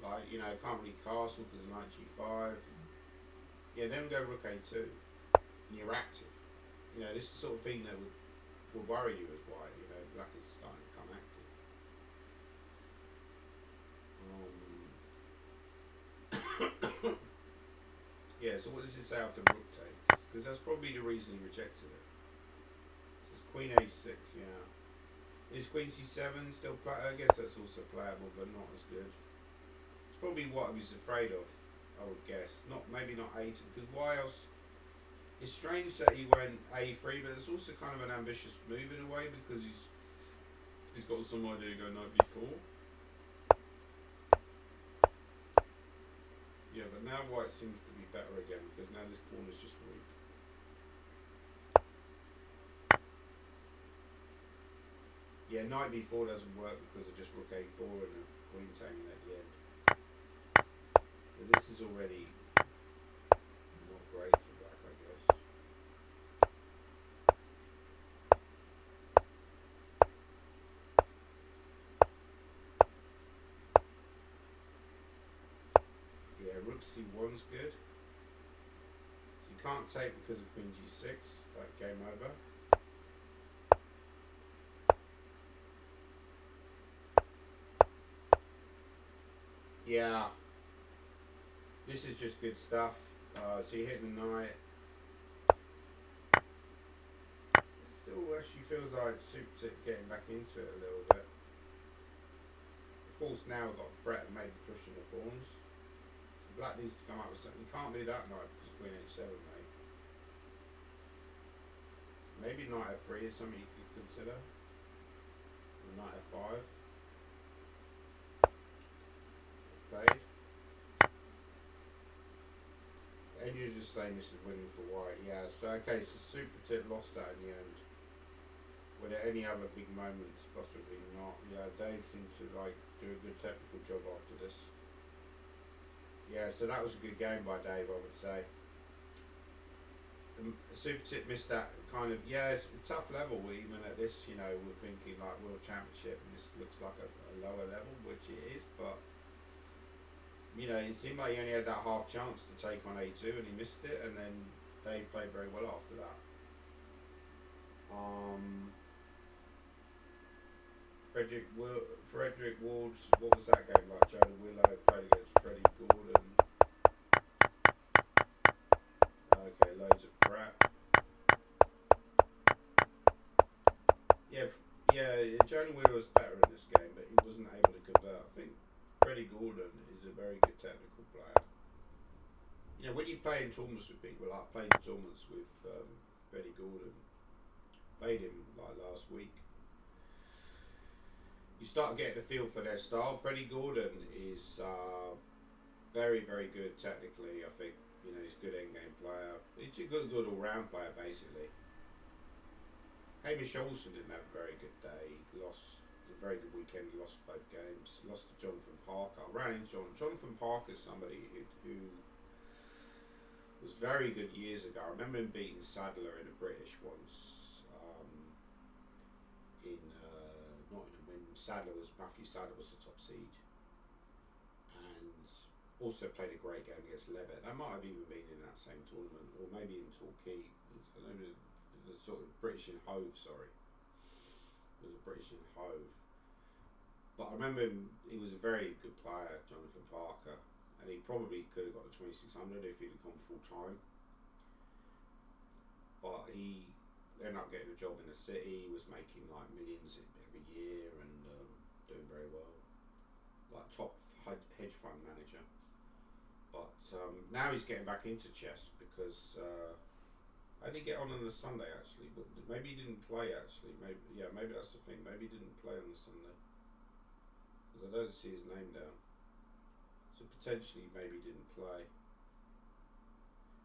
Like, you know, can't really castle because knight g5. Yeah, then go rook a2. And you're active. You know, this is the sort of thing that would worry you as white. You know, black is starting to become active. Yeah, so what does it say after rook takes? Because that's probably the reason he rejected it. So it's queen a6, yeah. Is queen c7 still play? I guess that's also playable, but not as good. Probably what I was afraid of, I would guess. Maybe not a2, because why else? It's strange that he went a3, but it's also kind of an ambitious move in a way because he's got some idea to go knight b4. Yeah, but now white seems to be better again because now this pawn is just weak. Yeah, knight b4 doesn't work because of just rook a4 and a queen taking at the end. So this is already not great for black, I guess. Yeah, rook c1's good. You can't take because of queen g6, like game over. Yeah, this is just good stuff. So you're hitting the knight. Still actually feels like Super's getting back into it a little bit. Of course now we've got a threat of maybe pushing the pawns. So black needs to come up with something. You can't do that knight because queen h7, mate. Maybe knight f3 is something you could consider. Or knight f5. Played. And you're just saying this is winning for white. Yeah, so okay, so Super lost that in the end. Were there any other big moments? Possibly not. Yeah, Dave seemed to like do a good technical job after this. Yeah, so that was a good game by Dave, I would say. Super Tip missed that kind of, yeah, it's a tough level even at this, you know, we're thinking like World Championship and this looks like a lower level, which it is, but you know, it seemed like he only had that half chance to take on a2 and he missed it, and then Dave played very well after that. Frederick Ward, what was that game like? Jonah Willow played against Freddie Gordon. Okay, loads of crap. Yeah, Jonah Willow was better in this game, but he wasn't able to convert. I think Freddie Gordon is a very good technical player. You know, when you play in tournaments with people, like I played tournaments with Freddie Gordon, played him like last week. You start getting a feel for their style. Freddie Gordon is very, very good technically. I think, you know, he's a good endgame player. He's a good all-round player basically. Hamish Olsen didn't have a very good day. He lost a very good weekend. He lost both games. He lost to Jonathan Parker. I ran into Jonathan Parker is somebody who was very good years ago. I remember him beating Sadler in a British once. Not in a win. Matthew Sadler was the top seed, and also played a great game against Levitt. That might have even been in that same tournament, or maybe in Torquay. The sort of British in Hove. Sorry, it was a British in Hove. But I remember him. He was a very good player, Jonathan Parker, and he probably could have got the 2600 if he'd have gone full time. But he ended up getting a job in the city. He was making like millions every year and doing very well, like top hedge fund manager. But now he's getting back into chess because I didn't get on a Sunday actually, but maybe he didn't play actually. Maybe that's the thing. Maybe he didn't play on the Sunday because I don't see his name down. So So potentially maybe didn't play.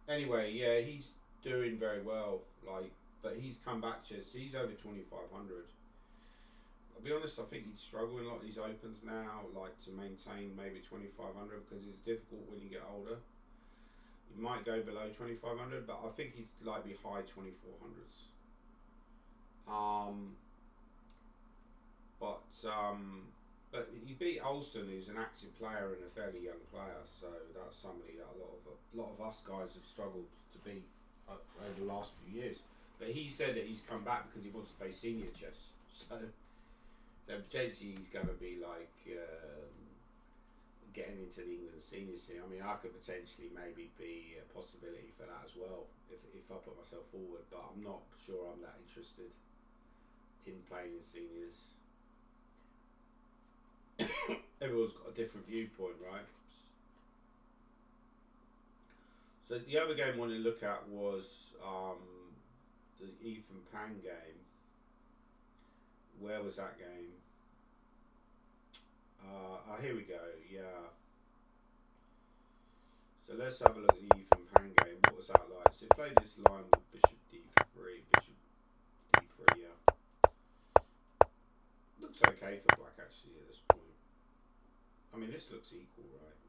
Anyway, yeah, he's doing very well. Like, but he's come back to. So he's over 2,500. I'll be honest, I think he'd struggle in a lot of these opens now, like to maintain maybe 2,500 because it's difficult when you get older. You might go below 2,500, but I think he'd like be high 2,400s. But he beat Olsen, who's an active player and a fairly young player. So that's somebody that a lot of us guys have struggled to beat over the last few years. But he said that he's come back because he wants to play senior chess. So potentially he's going to be like getting into the England senior scene. I mean, I could potentially maybe be a possibility for that as well if I put myself forward, but I'm not sure I'm that interested in playing in seniors. Everyone's got a different viewpoint, right? So the other game I wanted to look at was the Ethan Pan game. Where was that game? Here we go. Yeah. So let's have a look at the Ethan Pan game. What was that like? So he played this line with Bishop D3, Bishop D3. Yeah. Looks okay for black actually at this point. I mean, this looks equal, right?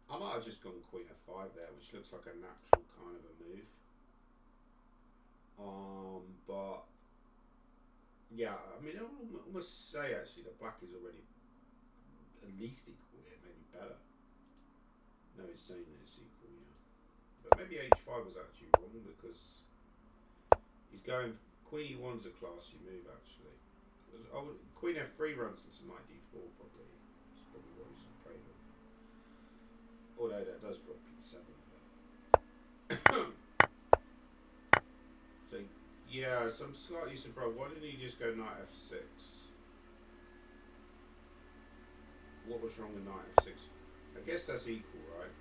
I might have just gone Queen F5 there, which looks like a natural kind of a move. But yeah, I mean, I must say actually that black is already at least equal here, maybe better. No, it's saying that it's equal, yeah. But maybe H5 was actually wrong because he's going Queen E1's a classy move actually. Queen F3 runs into Knight D4 probably. It's probably what he's afraid of. Although that does drop P7. So yeah, so I'm slightly surprised. Why didn't he just go Knight F6? What was wrong with Knight F6? I guess that's equal, right?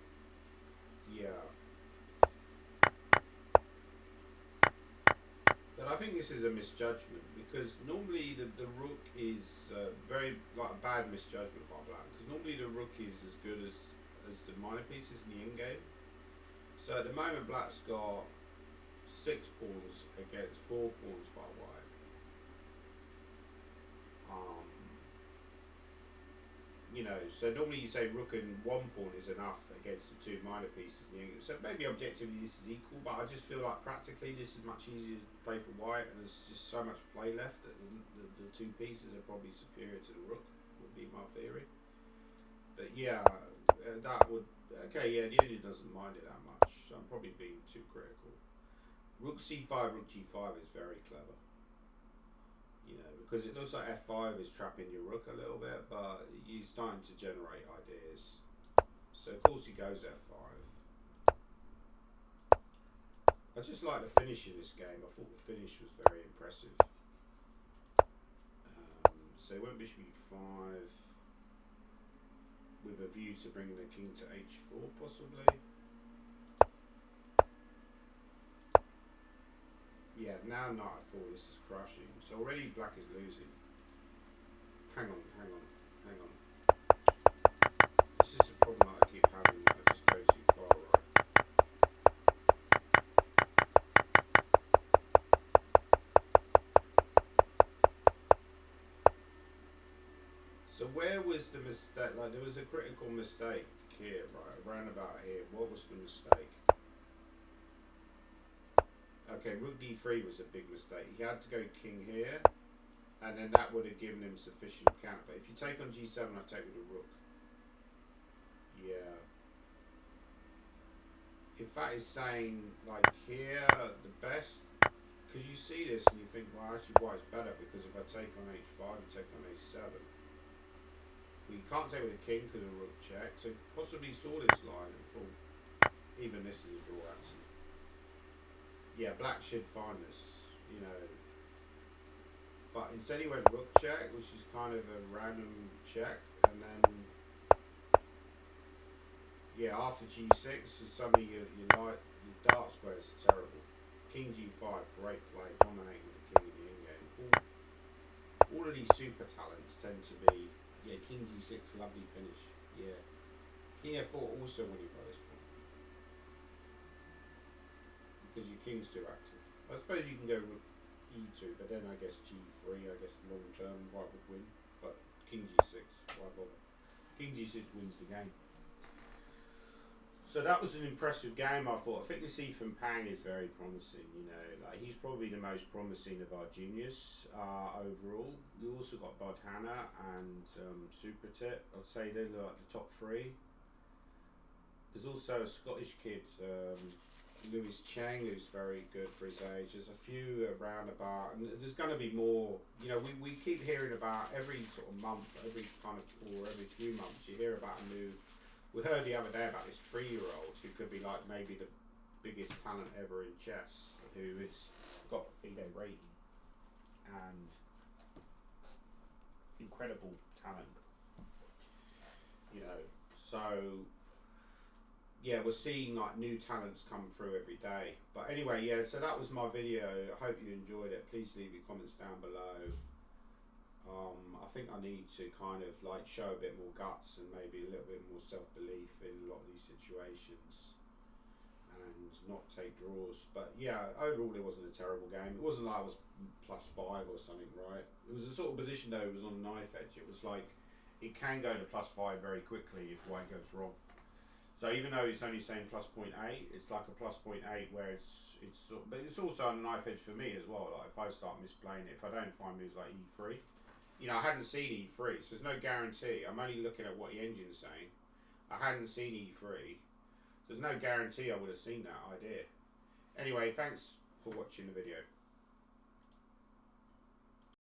Yeah. But I think this is a misjudgment because normally the rook is very like a bad misjudgment by black because normally the rook is as good as the minor pieces in the endgame. So at the moment black's got 6 pawns against 4 pawns by white. You know, so normally you say rook and 1 pawn is enough against the 2 minor pieces. So maybe objectively this is equal, but I just feel like practically this is much easier to play for white, and there's just so much play left that the 2 pieces are probably superior to the rook, would be my theory. But yeah, that would... Okay, yeah, the Indian doesn't mind it that much, so I'm probably being too critical. Rook C5, Rook G5 is very clever. You know, because it looks like F5 is trapping your rook a little bit, but he's starting to generate ideas. So of course he goes F5. I just like the finish in this game. I thought the finish was very impressive. So he went Bishop E5 with a view to bringing the king to H4 possibly. Yeah, now Knight F4, this is crushing. So already black is losing. Hang on. This is the problem that I keep having when I just go too far right. So where was the mistake? Like there was a critical mistake here, right? Around about here. What was the mistake? Okay, Rook D3 was a big mistake. He had to go king here, and then that would have given him sufficient counter. But if you take on G7, I take with the rook. Yeah. If that is saying, like here, the best, because you see this and you think, well, actually white's better because if I take on H5 and take on H7. We can't take with a king because of rook check, so possibly saw this line and thought, even this is a draw actually. Yeah, black should find this, you know. But instead he went rook check, which is kind of a random check, and then yeah, after G6 is something you like. Your dark squares are terrible. King G5, great play, dominating with the king in the endgame. All of these super talents tend to be King G6, lovely finish. Yeah. King F4 also winning by this point because your king's too active. I suppose you can go with E2, but then I guess G3. I guess long term white would win, but King G6. Why bother? King G6 wins the game. So that was an impressive game, I thought. I think this Ethan Pang is very promising, you know. Like, he's probably the most promising of our juniors overall. We also got Bodhana and Supratit. I'd say they're like the top three. There's also a Scottish kid, Lewis Chang, who's very good for his age. There's a few around about, and there's going to be more. You know, we keep hearing about every sort of month, every kind of, or every few months, you hear about a new. We heard the other day about this 3-year-old who could be like maybe the biggest talent ever in chess, who has got FIDE rating and incredible talent. You know, so yeah, we're seeing like new talents come through every day. But anyway, yeah, so that was my video. I hope you enjoyed it. Please leave your comments down below. I think I need to kind of like show a bit more guts and maybe a little bit more self-belief in a lot of these situations and not take draws. But yeah, overall it wasn't a terrible game. It wasn't like I was +5 or something, right? It was a sort of position though, it was on the knife edge. It was like, it can go to +5 very quickly if white goes wrong. So even though it's only saying +0.8, it's like a +0.8 where but it's also on the knife edge for me as well. Like if I start misplaying it, if I don't find moves like E3, you know, I hadn't seen E3, so there's no guarantee. I'm only looking at what the engine's saying. I hadn't seen E3, so there's no guarantee I would have seen that idea. Anyway, thanks for watching the video.